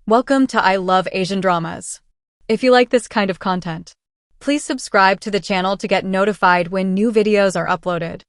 Welcome to I Love Asian Dramas. If you like this kind of content, please subscribe to the channel to get notified when new videos are uploaded.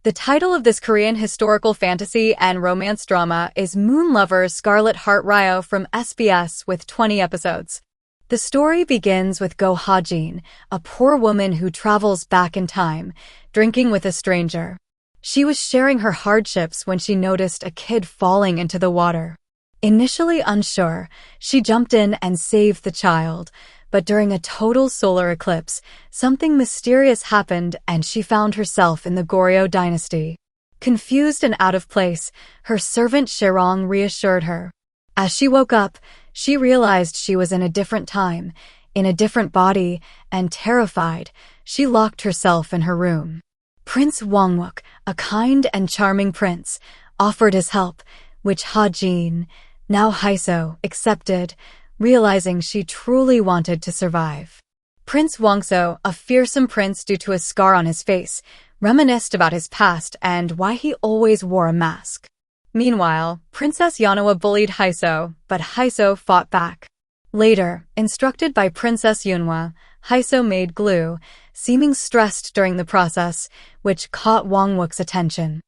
The title of this Korean historical fantasy and romance drama is Moon Lover's Scarlet Heart Ryo from SBS with 20 episodes. The story begins with Hajin, a poor woman who travels back in time, drinking with a stranger. She was sharing her hardships when she noticed a kid falling into the water. Initially unsure, she jumped in and saved the child, but during a total solar eclipse, something mysterious happened and she found herself in the Goryeo dynasty. Confused and out of place, her servant Sherong reassured her. As she woke up, she realized she was in a different time, in a different body, and terrified, she locked herself in her room. Prince Wangwook, a kind and charming prince, offered his help, which Hajin, now Haesoo, accepted, realizing she truly wanted to survive. Prince Wangso, a fearsome prince due to a scar on his face, reminisced about his past and why he always wore a mask. Meanwhile, Princess Yeonhwa bullied Haesoo, but Haesoo fought back. Later, instructed by Princess Yeonhwa, Haesoo made glue, seeming stressed during the process, which caught Wangwook's attention.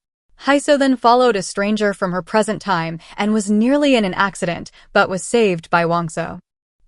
Haesoo then followed a stranger from her present time and was nearly in an accident, but was saved by Wangso.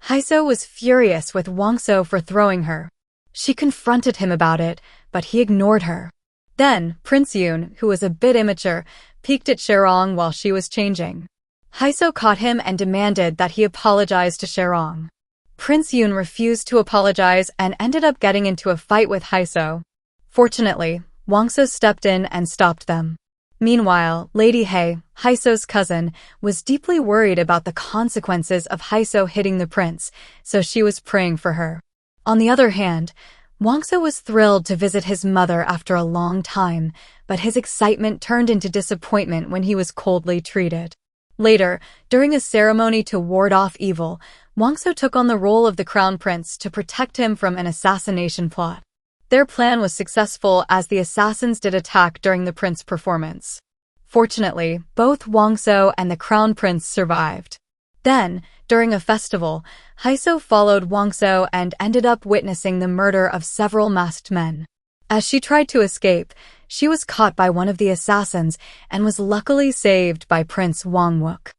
Haesoo was furious with Wangso for throwing her. She confronted him about it, but he ignored her. Then, Prince Eun, who was a bit immature, peeked at Sherong while she was changing. Haesoo caught him and demanded that he apologize to Sherong. Prince Eun refused to apologize and ended up getting into a fight with Haesoo. Fortunately, Wangso stepped in and stopped them. Meanwhile, Lady Hae, Haesoo's cousin, was deeply worried about the consequences of Haesoo hitting the prince, so she was praying for her. On the other hand, Wangso was thrilled to visit his mother after a long time, but his excitement turned into disappointment when he was coldly treated. Later, during a ceremony to ward off evil, Wangso took on the role of the crown prince to protect him from an assassination plot. Their plan was successful as the assassins did attack during the prince's performance. Fortunately, both Wangso and the crown prince survived. Then, during a festival, Haesoo followed Wangso and ended up witnessing the murder of several masked men. As she tried to escape, she was caught by one of the assassins and was luckily saved by Prince Wangwook.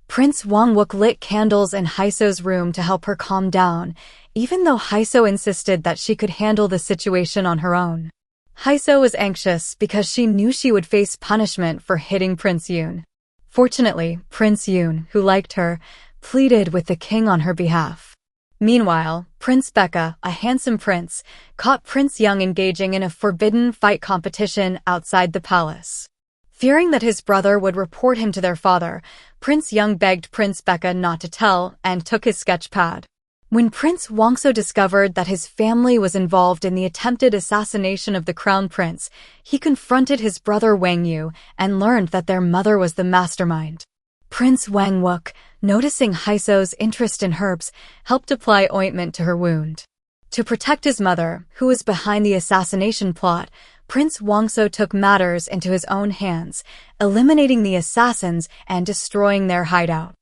Prince Wangwook lit candles in Haesoo's room to help her calm down, even though Haesoo insisted that she could handle the situation on her own. Haesoo was anxious because she knew she would face punishment for hitting Prince Eun. Fortunately, Prince Eun, who liked her, pleaded with the king on her behalf. Meanwhile, Prince Baeka, a handsome prince, caught Prince Eun engaging in a forbidden fight competition outside the palace. Fearing that his brother would report him to their father, Prince Eun begged Prince Baeka not to tell and took his sketch pad. When Prince Wangso discovered that his family was involved in the attempted assassination of the crown prince, he confronted his brother Wangyu and learned that their mother was the mastermind. Prince Wangwook, noticing Haesoo's interest in herbs, helped apply ointment to her wound. To protect his mother, who was behind the assassination plot, Prince Wangso took matters into his own hands, eliminating the assassins and destroying their hideout.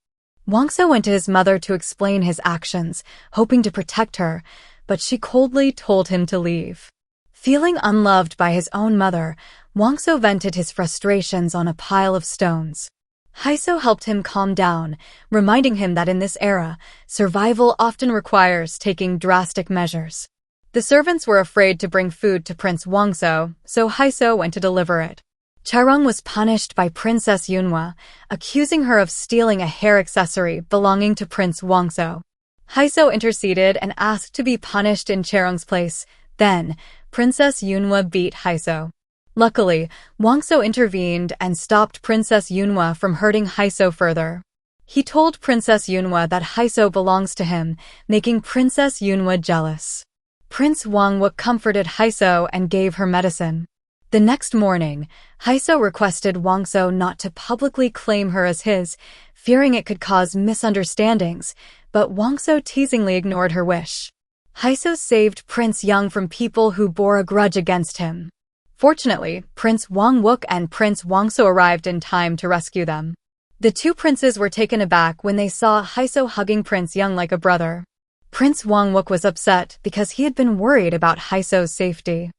Wangso went to his mother to explain his actions, hoping to protect her, but she coldly told him to leave. Feeling unloved by his own mother, Wangso vented his frustrations on a pile of stones. Haesoo helped him calm down, reminding him that in this era, survival often requires taking drastic measures. The servants were afraid to bring food to Prince Wangso, so Haesoo went to deliver it. Sherong was punished by Princess Yeonhwa, accusing her of stealing a hair accessory belonging to Prince Wangso. Haesoo interceded and asked to be punished in Sherong's place. Then, Princess Yeonhwa beat Haesoo. Luckily, Wangso intervened and stopped Princess Yeonhwa from hurting Haesoo further. He told Princess Yeonhwa that Haesoo belongs to him, making Princess Yeonhwa jealous. Prince Wangwook comforted Haesoo and gave her medicine. The next morning, Haesoo requested Wangso not to publicly claim her as his, fearing it could cause misunderstandings, but Wangso teasingly ignored her wish. Haesoo saved Prince Eun from people who bore a grudge against him. Fortunately, Prince Wangwook and Prince Wangso arrived in time to rescue them. The two princes were taken aback when they saw Haesoo hugging Prince Eun like a brother. Prince Wangwook was upset because he had been worried about Haesoo's safety.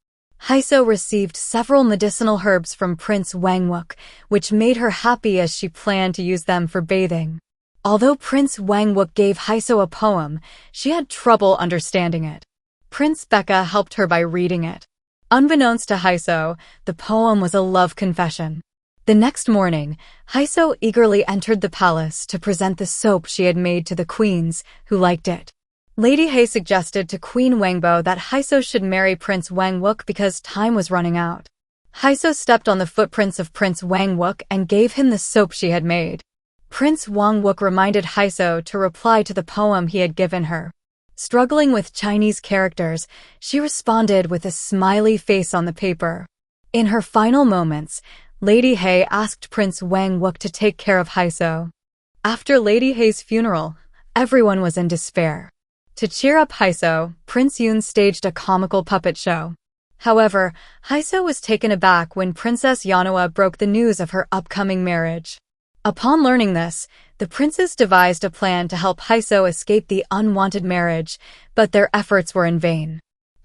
Haesoo received several medicinal herbs from Prince Wangwook, which made her happy as she planned to use them for bathing. Although Prince Wangwook gave Haesoo a poem, she had trouble understanding it. Prince Becca helped her by reading it. Unbeknownst to Haesoo, the poem was a love confession. The next morning, Haesoo eagerly entered the palace to present the soap she had made to the queens, who liked it. Lady Hae suggested to Queen Wangbo that Haesoo should marry Prince Wangwook because time was running out. Haesoo stepped on the footprints of Prince Wangwook and gave him the soap she had made. Prince Wangwook reminded Haesoo to reply to the poem he had given her. Struggling with Chinese characters, she responded with a smiley face on the paper. In her final moments, Lady Hae asked Prince Wangwook to take care of Haesoo. After Lady Hae's funeral, everyone was in despair. To cheer up Haesoo, Prince Eun staged a comical puppet show. However, Haesoo was taken aback when Princess Yeonhwa broke the news of her upcoming marriage. Upon learning this, the princes devised a plan to help Haesoo escape the unwanted marriage, but their efforts were in vain.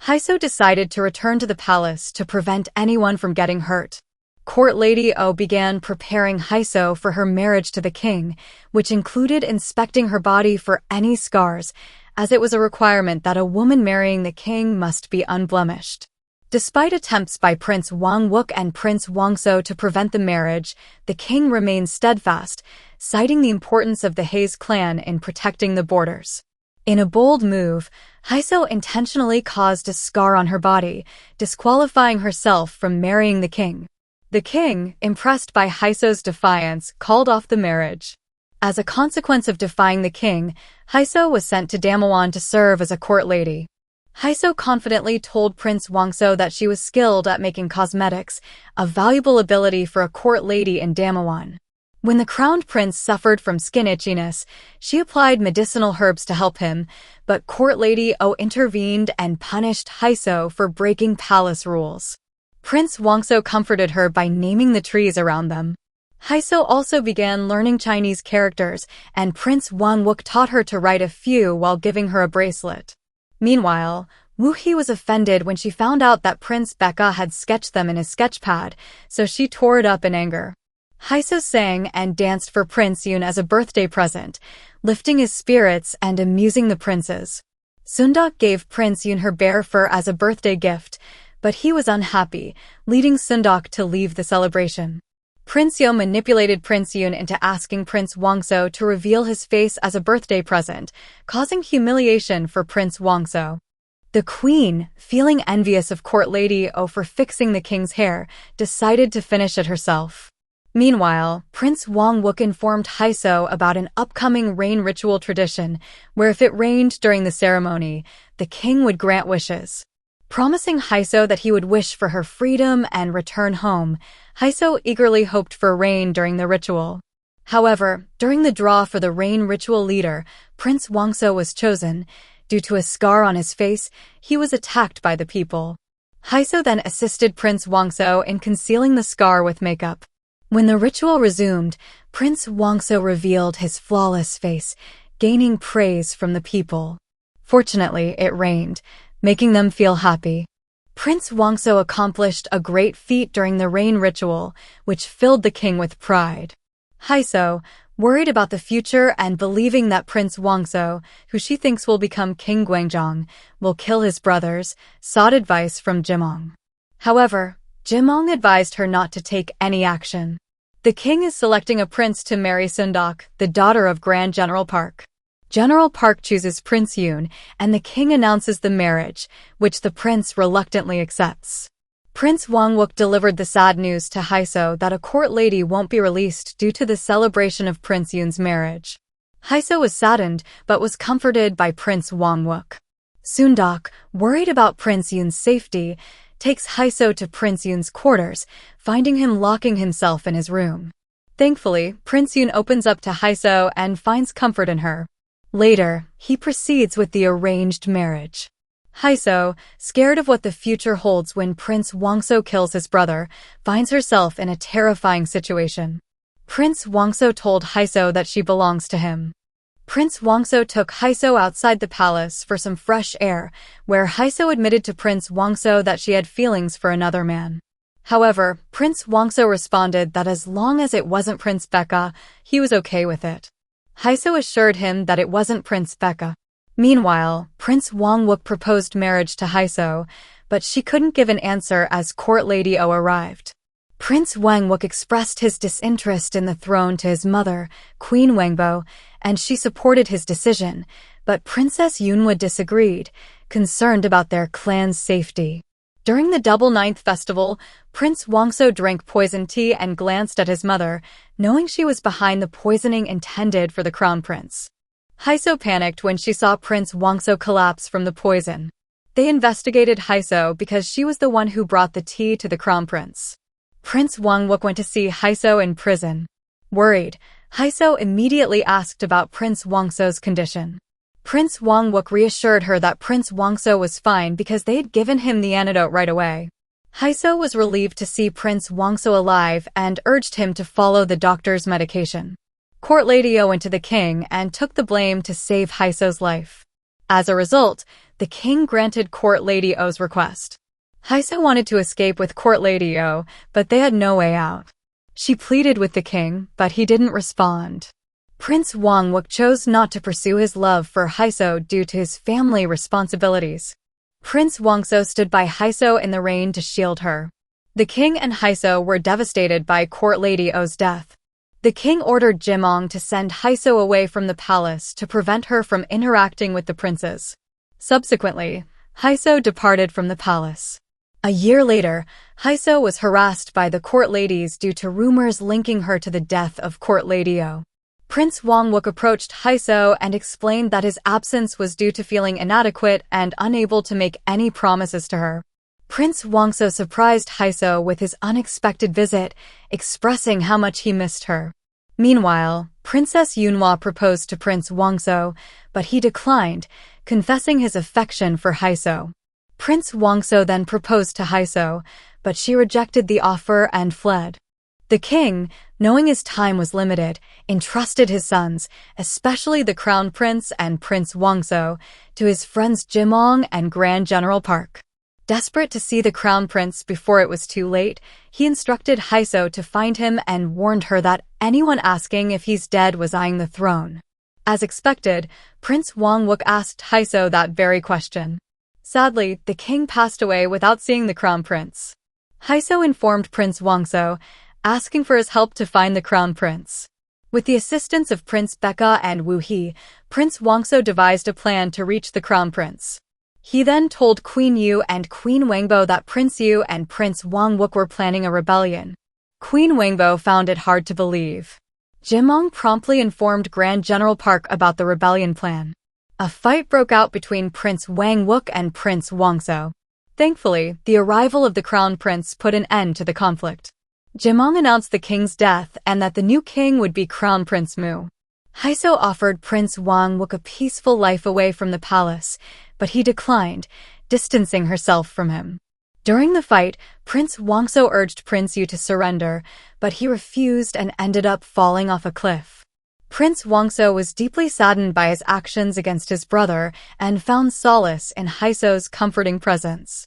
Haesoo decided to return to the palace to prevent anyone from getting hurt. Court Lady Oh began preparing Haesoo for her marriage to the king, which included inspecting her body for any scars, as it was a requirement that a woman marrying the king must be unblemished. Despite attempts by Prince Wangwook and Prince Wangso to prevent the marriage, the king remained steadfast, citing the importance of the Haes clan in protecting the borders. In a bold move, Haesoo intentionally caused a scar on her body, disqualifying herself from marrying the king. The king, impressed by Haesoo's defiance, called off the marriage. As a consequence of defying the king, Haesoo was sent to Damiwon to serve as a court lady. Haesoo confidently told Prince Wangso that she was skilled at making cosmetics, a valuable ability for a court lady in Damiwon. When the crowned prince suffered from skin itchiness, she applied medicinal herbs to help him, but court lady Oh intervened and punished Haesoo for breaking palace rules. Prince Wangso comforted her by naming the trees around them. Haesoo also began learning Chinese characters, and Prince Wangwook taught her to write a few while giving her a bracelet. Meanwhile, Woo Hee was offended when she found out that Prince Becca had sketched them in his sketchpad, so she tore it up in anger. Haesoo sang and danced for Prince Eun as a birthday present, lifting his spirits and amusing the princes. Sundok gave Prince Eun her bear fur as a birthday gift, but he was unhappy, leading Sundok to leave the celebration. Prince Eun manipulated Prince Eun into asking Prince Wangso to reveal his face as a birthday present, causing humiliation for Prince Wangso. The queen, feeling envious of court lady Oh for fixing the king's hair, decided to finish it herself. Meanwhile, Prince Wangwook informed Haesoo about an upcoming rain ritual tradition, where if it rained during the ceremony, the king would grant wishes. Promising Haesoo that he would wish for her freedom and return home, Haesoo eagerly hoped for rain during the ritual. However, during the draw for the rain ritual leader, Prince Wangso was chosen. Due to a scar on his face, he was attacked by the people. Haesoo then assisted Prince Wangso in concealing the scar with makeup. When the ritual resumed, Prince Wangso revealed his flawless face, gaining praise from the people. Fortunately, it rained, making them feel happy. Prince Wangso accomplished a great feat during the rain ritual, which filled the king with pride. Haesoo, worried about the future and believing that Prince Wangso, who she thinks will become King Gwangjong, will kill his brothers, sought advice from Jimong. However, Jimong advised her not to take any action. The king is selecting a prince to marry Sundok, the daughter of Grand General Park. General Park chooses Prince Eun, and the king announces the marriage, which the prince reluctantly accepts. Prince Wangwook delivered the sad news to Haesoo that a court lady won't be released due to the celebration of Prince Eun's marriage. Haesoo was saddened, but was comforted by Prince Wangwook. Sundok, worried about Prince Eun's safety, takes Haesoo to Prince Eun's quarters, finding him locking himself in his room. Thankfully, Prince Eun opens up to Haesoo and finds comfort in her. Later, he proceeds with the arranged marriage. Haesoo, scared of what the future holds when Prince Wangso kills his brother, finds herself in a terrifying situation. Prince Wangso told Haesoo that she belongs to him. Prince Wangso took Haesoo outside the palace for some fresh air, where Haesoo admitted to Prince Wangso that she had feelings for another man. However, Prince Wangso responded that as long as it wasn't Prince Baeka, he was okay with it. Haesoo assured him that it wasn't Prince Baeka. Meanwhile, Prince Wangwook proposed marriage to Haesoo, but she couldn't give an answer as Court Lady O arrived. Prince Wangwook expressed his disinterest in the throne to his mother, Queen Wangbo, and she supported his decision, but Princess Yeonhwa disagreed, concerned about their clan's safety. During the Double Ninth Festival, Prince Wangso drank poison tea and glanced at his mother, knowing she was behind the poisoning intended for the crown prince. Haesoo panicked when she saw Prince Wangso collapse from the poison. They investigated Haesoo because she was the one who brought the tea to the crown prince. Prince Wangwook went to see Haesoo in prison. Worried, Haesoo immediately asked about Prince Wangso's condition. Prince Wangwook reassured her that Prince Wangso was fine because they had given him the antidote right away. Haesoo was relieved to see Prince Wangso alive and urged him to follow the doctor's medication. Court Lady O went to the king and took the blame to save Haesoo's life. As a result, the king granted Court Lady O's request. Haesoo wanted to escape with Court Lady O, but they had no way out. She pleaded with the king, but he didn't respond. Prince Wangwook chose not to pursue his love for Haesoo due to his family responsibilities. Prince Wangso stood by Haesoo in the rain to shield her. The king and Haesoo were devastated by Court Lady O's death. The king ordered Jimong to send Haesoo away from the palace to prevent her from interacting with the princes. Subsequently, Haesoo departed from the palace. A year later, Haesoo was harassed by the court ladies due to rumors linking her to the death of Court Lady O. Prince Wangwook approached Haesoo and explained that his absence was due to feeling inadequate and unable to make any promises to her. Prince Wangso surprised Haesoo with his unexpected visit, expressing how much he missed her. Meanwhile, Princess Yeonhwa proposed to Prince Wangso, but he declined, confessing his affection for Haesoo. Prince Wangso then proposed to Haesoo, but she rejected the offer and fled. The king, knowing his time was limited, entrusted his sons, especially the Crown Prince and Prince Wangso, to his friends Jimong and Grand General Park. Desperate to see the Crown Prince before it was too late, he instructed Haesoo to find him and warned her that anyone asking if he's dead was eyeing the throne. As expected, Prince Wangwook asked Haesoo that very question. Sadly, the king passed away without seeing the Crown Prince. Haesoo informed Prince Wangso, asking for his help to find the Crown Prince. With the assistance of Prince Baeka and Wu He, Prince Wangso devised a plan to reach the Crown Prince. He then told Queen Yu and Queen Wangbo that Prince Yu and Prince Wangwook were planning a rebellion. Queen Wangbo found it hard to believe. Jimong promptly informed Grand General Park about the rebellion plan. A fight broke out between Prince Wangwook and Prince Wangso. Thankfully, the arrival of the Crown Prince put an end to the conflict. Jimong announced the king's death and that the new king would be Crown Prince Mu. Haesoo offered Prince Wangwook a peaceful life away from the palace, but he declined, distancing herself from him. During the fight, Prince Wangso urged Prince Yu to surrender, but he refused and ended up falling off a cliff. Prince Wangso was deeply saddened by his actions against his brother and found solace in Haesoo's comforting presence.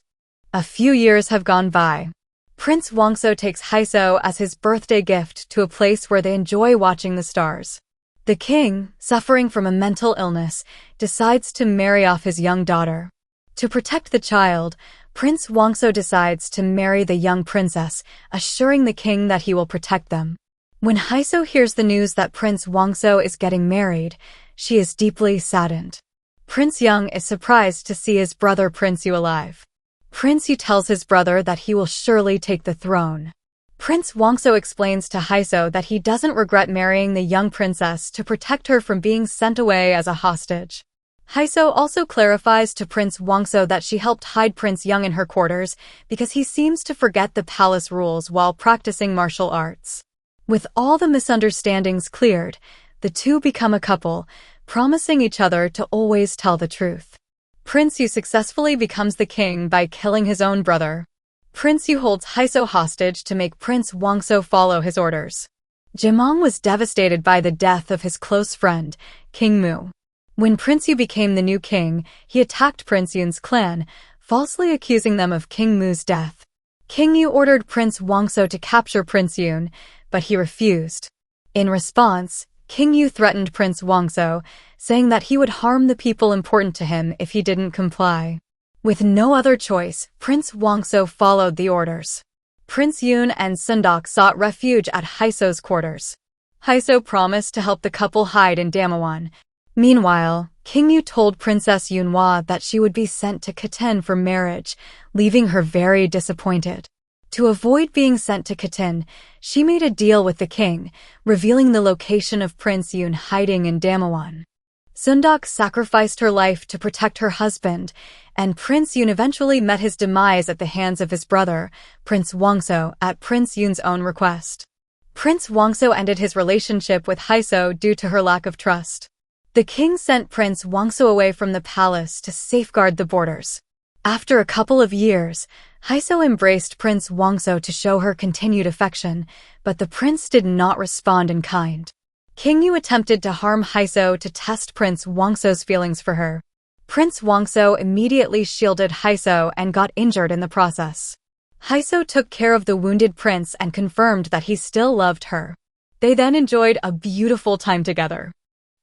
A few years have gone by. Prince Wangso takes Haesoo as his birthday gift to a place where they enjoy watching the stars. The king, suffering from a mental illness, decides to marry off his young daughter. To protect the child, Prince Wangso decides to marry the young princess, assuring the king that he will protect them. When Haesoo hears the news that Prince Wangso is getting married, she is deeply saddened. Prince Eun is surprised to see his brother Prince Yu alive. Prince Yu tells his brother that he will surely take the throne. Prince Wangso explains to Haesoo that he doesn't regret marrying the young princess to protect her from being sent away as a hostage. Haesoo also clarifies to Prince Wangso that she helped hide Prince Eun in her quarters because he seems to forget the palace rules while practicing martial arts. With all the misunderstandings cleared, the two become a couple, promising each other to always tell the truth. Prince Yu successfully becomes the king by killing his own brother. Prince Yu holds Haesoo hostage to make Prince Wangso follow his orders. Jimong was devastated by the death of his close friend, King Mu. When Prince Eun became the new king, he attacked Prince Eun's clan, falsely accusing them of King Mu's death. King Eun ordered Prince Wangso to capture Prince Eun, but he refused. In response, King Eun threatened Prince Wangso, saying that he would harm the people important to him if he didn't comply. With no other choice, Prince Wangso followed the orders. Prince Eun and Sundok sought refuge at Haesoo's quarters. Haesoo promised to help the couple hide in Damiwon. Meanwhile, King Eun told Princess Yeonhwa that she would be sent to Khatan for marriage, leaving her very disappointed. To avoid being sent to Khatan, she made a deal with the king, revealing the location of Prince Eun hiding in Damiwon. Sundok sacrificed her life to protect her husband, and Prince Eun eventually met his demise at the hands of his brother, Prince Wangso, at Prince Eun's own request. Prince Wangso ended his relationship with Haesoo due to her lack of trust. The king sent Prince Wangso away from the palace to safeguard the borders. After a couple of years, Haesoo embraced Prince Wangso to show her continued affection, but the prince did not respond in kind. King Eun attempted to harm Haesoo to test Prince Wangso's feelings for her. Prince Wangso immediately shielded Haesoo and got injured in the process. Haesoo took care of the wounded prince and confirmed that he still loved her. They then enjoyed a beautiful time together.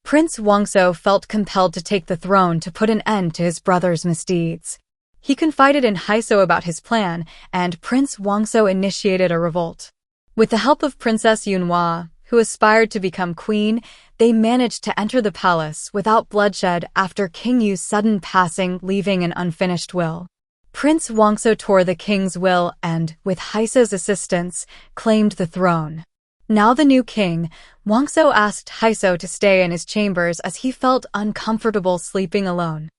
Prince Wangso felt compelled to take the throne to put an end to his brother's misdeeds. He confided in Haesoo about his plan, and Prince Wangso initiated a revolt. With the help of Princess Yeonhwa, who aspired to become queen, they managed to enter the palace without bloodshed after King Yu's sudden passing, leaving an unfinished will. Prince Wangso tore the king's will and, with Haesoo's assistance, claimed the throne. Now the new king, Wangso asked Haesoo to stay in his chambers as he felt uncomfortable sleeping alone.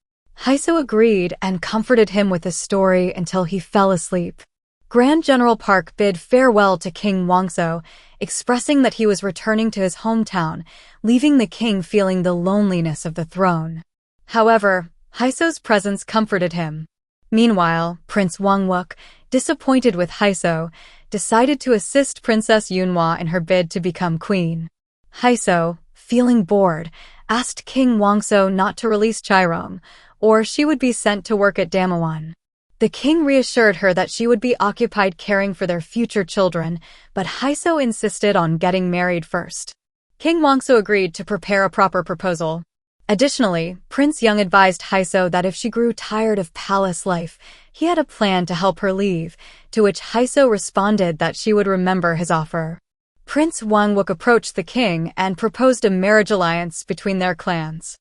Haesoo agreed and comforted him with a story until he fell asleep. Grand General Park bid farewell to King Wangso, expressing that he was returning to his hometown, leaving the king feeling the loneliness of the throne. However, Haesoo's presence comforted him. Meanwhile, Prince Wangwook, disappointed with Haesoo, decided to assist Princess Yeonhwa in her bid to become queen. Haesoo, feeling bored, asked King Wangso not to release Chairong, or she would be sent to work at Damiwon. The king reassured her that she would be occupied caring for their future children, but Haesoo insisted on getting married first. King Wangso agreed to prepare a proper proposal. Additionally, Prince Eun advised Haesoo that if she grew tired of palace life, he had a plan to help her leave, to which Haesoo responded that she would remember his offer. Prince Wangwook approached the king and proposed a marriage alliance between their clans.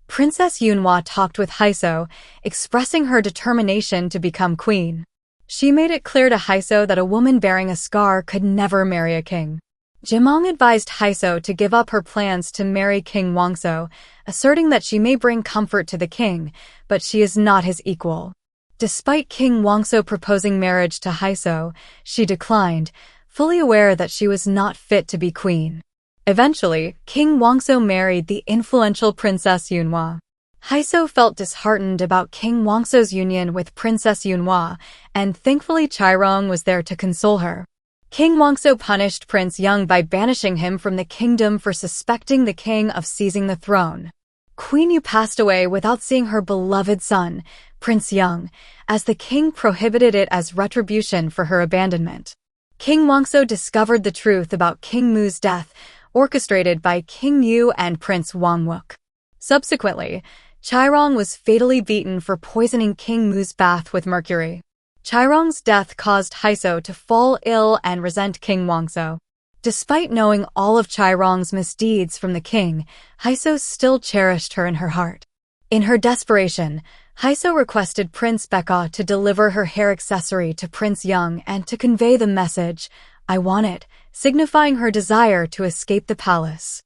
Princess Yeonhwa talked with Haesoo, expressing her determination to become queen. She made it clear to Haesoo that a woman bearing a scar could never marry a king. Jimong advised Haesoo to give up her plans to marry King Wangso, asserting that she may bring comfort to the king, but she is not his equal. Despite King Wangso proposing marriage to Haesoo, she declined, fully aware that she was not fit to be queen. Eventually, King Wangso married the influential Princess Yeonhwa. Haesoo felt disheartened about King Wangso's union with Princess Yeonhwa, and thankfully Chairong was there to console her. King Wangso punished Prince Eun by banishing him from the kingdom for suspecting the king of seizing the throne. Queen Eun passed away without seeing her beloved son, Prince Eun, as the king prohibited it as retribution for her abandonment. King Wangso discovered the truth about King Mu's death, orchestrated by King Eun and Prince Wangwook. Subsequently, Chairong was fatally beaten for poisoning King Mu's bath with mercury. Chairong's death caused Haesoo to fall ill and resent King Wangso. Despite knowing all of Chairong's misdeeds from the king, Haesoo still cherished her in her heart. In her desperation, Haesoo requested Prince Baekha to deliver her hair accessory to Prince Eun and to convey the message, "I want it," signifying her desire to escape the palace.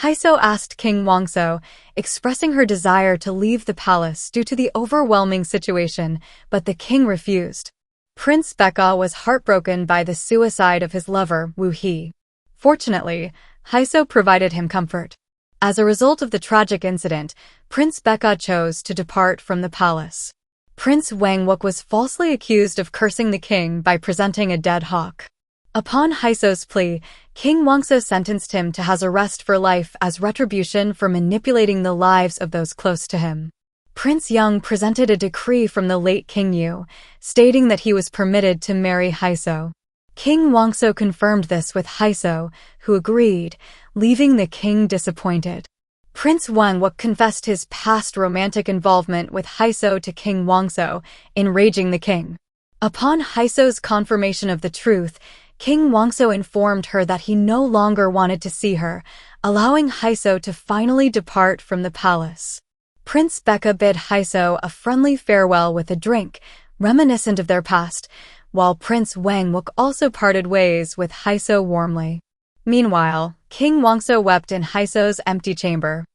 Haesoo asked King Wangso, expressing her desire to leave the palace due to the overwhelming situation, but the king refused. Prince Baekha was heartbroken by the suicide of his lover, Woo Hee. Fortunately, Haesoo provided him comfort. As a result of the tragic incident, Prince Baekha chose to depart from the palace. Prince Wangwook was falsely accused of cursing the king by presenting a dead hawk. Upon Haesoo's plea, King Wangso sentenced him to house arrest for life as retribution for manipulating the lives of those close to him. Prince Eun presented a decree from the late King Yu, stating that he was permitted to marry Haesoo. King Wangso confirmed this with Haesoo, who agreed, leaving the king disappointed. Prince Eun confessed his past romantic involvement with Haesoo to King Wangso, enraging the king. Upon Haesoo's confirmation of the truth, King Wangso informed her that he no longer wanted to see her, allowing Haesoo to finally depart from the palace. Prince Baek bid Haesoo a friendly farewell with a drink, reminiscent of their past, while Prince Wangwook also parted ways with Haesoo warmly. Meanwhile, King Wangso wept in Haesoo's empty chamber.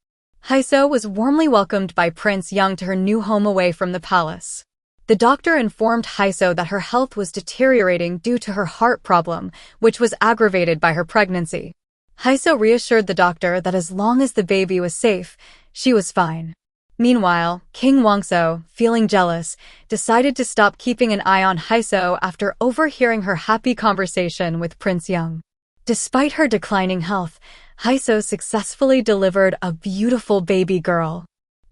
Haesoo was warmly welcomed by Prince Eun to her new home away from the palace. The doctor informed Haesoo that her health was deteriorating due to her heart problem, which was aggravated by her pregnancy. Haesoo reassured the doctor that as long as the baby was safe, she was fine. Meanwhile, King Wangso, feeling jealous, decided to stop keeping an eye on Haesoo after overhearing her happy conversation with Prince Eun. Despite her declining health, Haesoo successfully delivered a beautiful baby girl.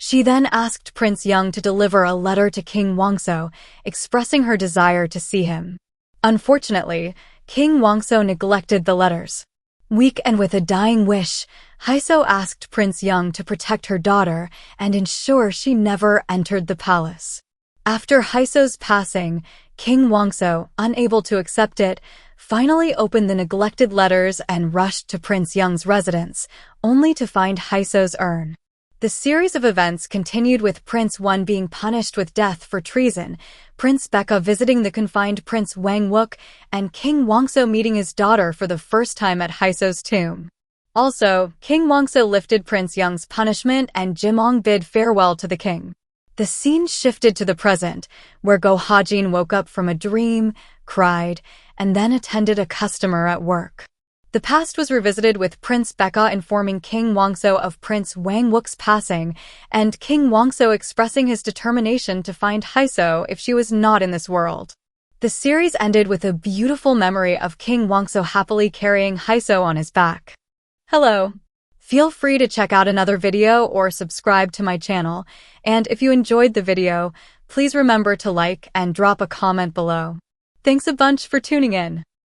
She then asked Prince Eun to deliver a letter to King Wangso, expressing her desire to see him. Unfortunately, King Wangso neglected the letters. Weak and with a dying wish, Haesoo asked Prince Eun to protect her daughter and ensure she never entered the palace. After Haesoo's passing, King Wangso, unable to accept it, finally opened the neglected letters and rushed to Prince Eun's residence, only to find Haesoo's urn. The series of events continued with Prince Eun being punished with death for treason, Prince Baek visiting the confined Prince Wangwook, and King Wangso meeting his daughter for the first time at Haesoo's tomb. Also, King Wangso lifted Prince Eun's punishment and Jimong bid farewell to the king. The scene shifted to the present, where Hajin woke up from a dream, cried, and then attended a customer at work. The past was revisited with Prince Baek informing King Wangso of Prince Wangwook's passing, and King Wangso expressing his determination to find Haesoo if she was not in this world. The series ended with a beautiful memory of King Wangso happily carrying Haesoo on his back. Hello! Feel free to check out another video or subscribe to my channel, and if you enjoyed the video, please remember to like and drop a comment below. Thanks a bunch for tuning in.